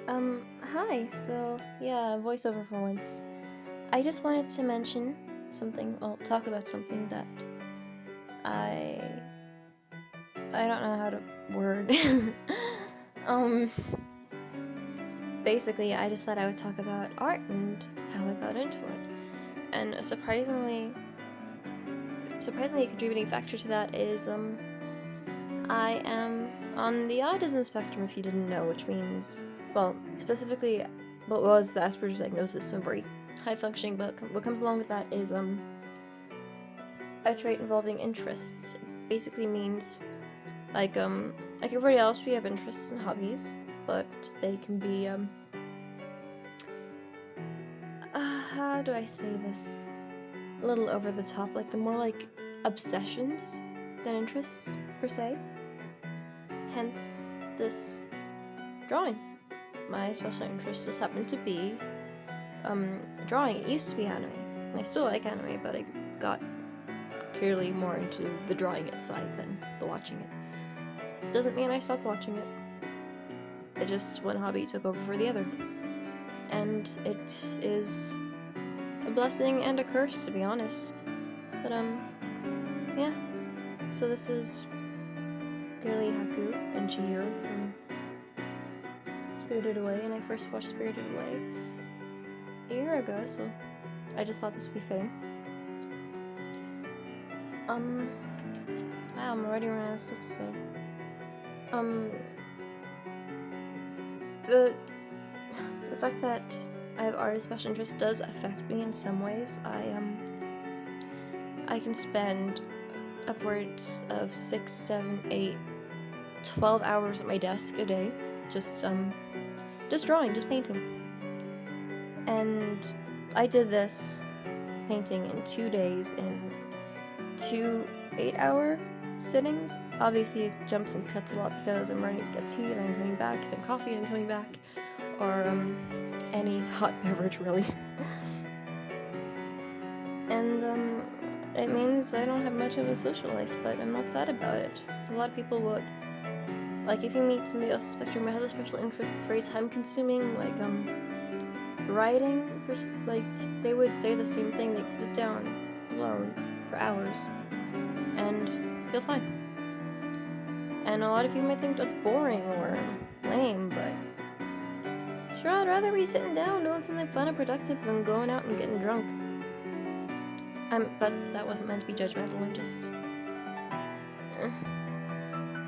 Hi, so, yeah, voiceover for once. I just wanted to mention something, well, talk about something that I I don't know how to word. um, Basically, I just thought I would talk about art and how I got into it. And a surprisingly contributing factor to that is, I am on the autism spectrum, if you didn't know, which means, well, specifically, what was the Asperger's diagnosis, so I'm very high functioning, but what comes along with that is, a trait involving interests. It basically means, like everybody else, we have interests and hobbies, but they can be, how do I say this? A little over the top, like, they're more like obsessions than interests, per se. Hence, this drawing. My special interest just happened to be, drawing. It used to be anime. I still like anime, but I got clearly more into the drawing it side than the watching it. Doesn't mean I stopped watching it. It just one hobby took over for the other. And it is a blessing and a curse, to be honest. But, yeah. So this is Girly Haku and Chihiro from Spirited Away, and I first watched Spirited Away a year ago, so I just thought this would be fitting. Wow, I'm already running out of stuff to say. The the fact that I have artist special interest does affect me in some ways. I can spend upwards of 6, 7, 8, 12 hours at my desk a day, just drawing, just painting. And I did this painting in 2 days in 2 8-hour sittings. Obviously, it jumps and cuts a lot because I'm running to get tea, then I'm coming back, then coffee, and coming back, or any hot beverage, really. And it means I don't have much of a social life, but I'm not sad about it. A lot of people would. Like, if you meet somebody else's spectrum who has a special interest, it's very time-consuming. Like, writing, like, they would say the same thing. They sit down alone for hours and feel fine. And a lot of you might think that's boring or lame, but sure, I'd rather be sitting down doing something fun and productive than going out and getting drunk. That wasn't meant to be judgmental. I'm just.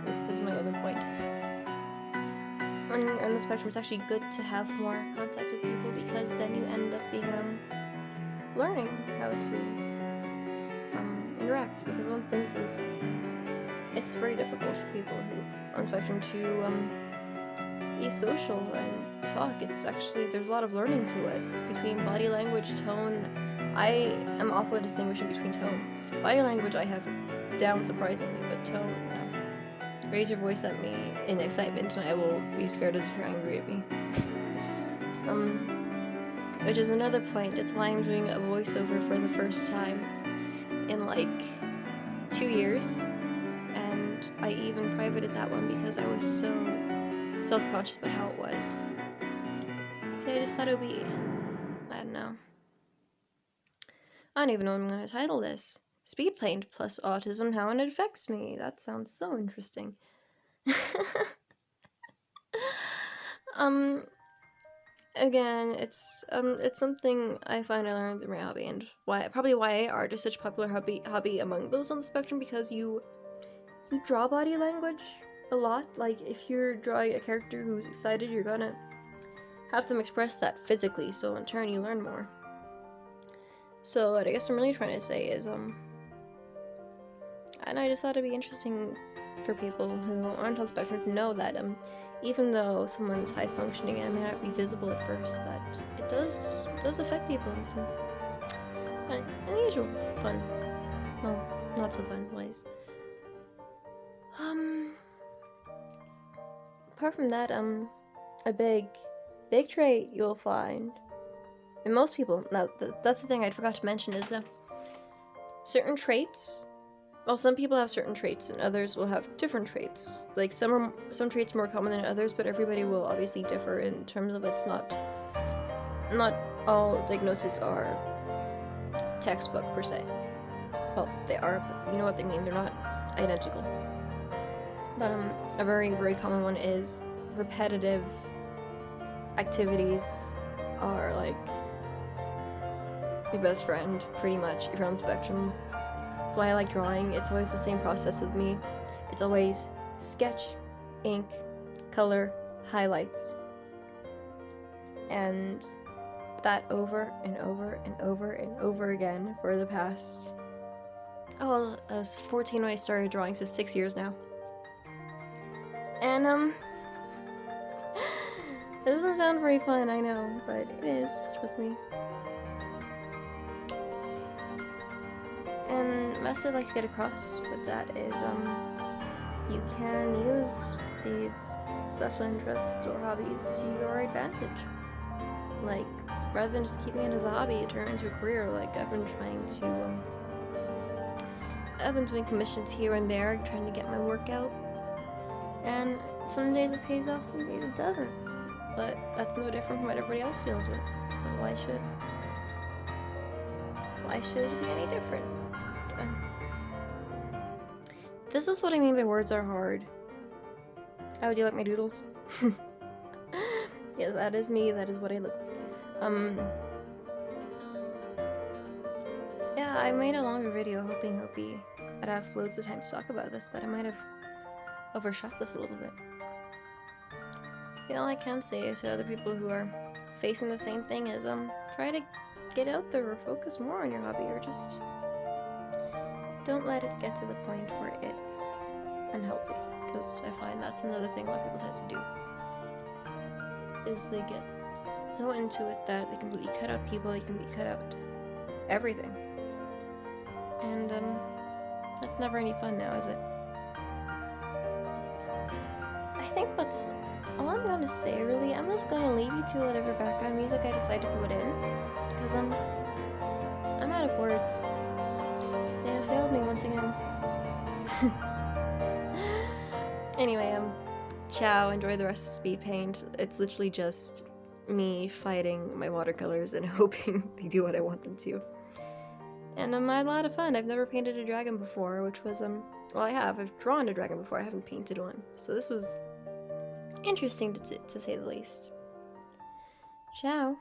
This is my other point. When you're on the spectrum, it's actually good to have more contact with people because then you end up being learning how to interact. Because one of the things is it's very difficult for people who are on the spectrum to be social and talk. It's actually there's a lot of learning to it between body language, tone. I am awful at distinguishing between tone. Body language I have down surprisingly, but tone, no. Raise your voice at me in excitement and I will be scared as if you're angry at me. Which is another point. It's why I'm doing a voiceover for the first time in like 2 years. And I even privated that one because I was so self-conscious about how it was. So I just thought it would be, I don't know. I don't even know what I'm going to title this. Speed paint plus autism, how it affects me. That sounds so interesting. Again, it's something I find I learned through my hobby, and probably why art is such a popular hobby among those on the spectrum, because you draw body language a lot. Like, if you're drawing a character who's excited, you're gonna have them express that physically, so in turn you learn more. So what I guess I'm really trying to say is, and I just thought it'd be interesting for people who aren't on the spectrum to know that, even though someone's high functioning and it may not be visible at first, that it does affect people in some unusual, fun, well, not so fun ways. Apart from that, a big trait you'll find in most people. Now, that's the thing I forgot to mention is certain traits Well, some people have certain traits and others will have different traits. Like some traits more common than others, but everybody will obviously differ in terms of it's not all diagnoses are textbook per se. Well, they are, but you know what they mean. They're not identical. But a very, very common one is repetitive activities are like your best friend, pretty much, if you're on the spectrum. That's why I like drawing. It's always the same process with me. It's always sketch, ink, color, highlights. And that over and over and over and over again for the past... Oh, I was 14 when I started drawing, so 6 years now. And, it doesn't sound very fun, I know, but it is, trust me. And message I'd like to get across with that is, you can use these special interests or hobbies to your advantage. Like, rather than just keeping it as a hobby, turn it into a career. Like, I've been trying to, I've been doing commissions here and there, trying to get my work out. And some days it pays off, some days it doesn't. But that's no different from what everybody else deals with. So why should it be any different? This is what I mean by words are hard. How would you like my doodles? Yeah, that is me, that is what I look like. Yeah, I made a longer video hoping I'd have loads of time to talk about this, but I might have overshot this a little bit. All I can say is to other people who are facing the same thing is, try to get out there or focus more on your hobby, or just don't let it get to the point where it's unhealthy, because I find that's another thing a lot of people tend to do, is they get so into it that they completely cut out people, they completely cut out everything, and that's never any fun now, is it? I think that's all I'm gonna say, really. I'm just gonna leave you to whatever background music I decide to put in, because I'm out of words. They have failed me once again. Anyway, ciao, enjoy the rest of speed paint. It's literally just me fighting my watercolors and hoping they do what I want them to. And I had a lot of fun. I've never painted a dragon before, which was, well, I have. I've drawn a dragon before, I haven't painted one. So this was interesting to say the least. Ciao.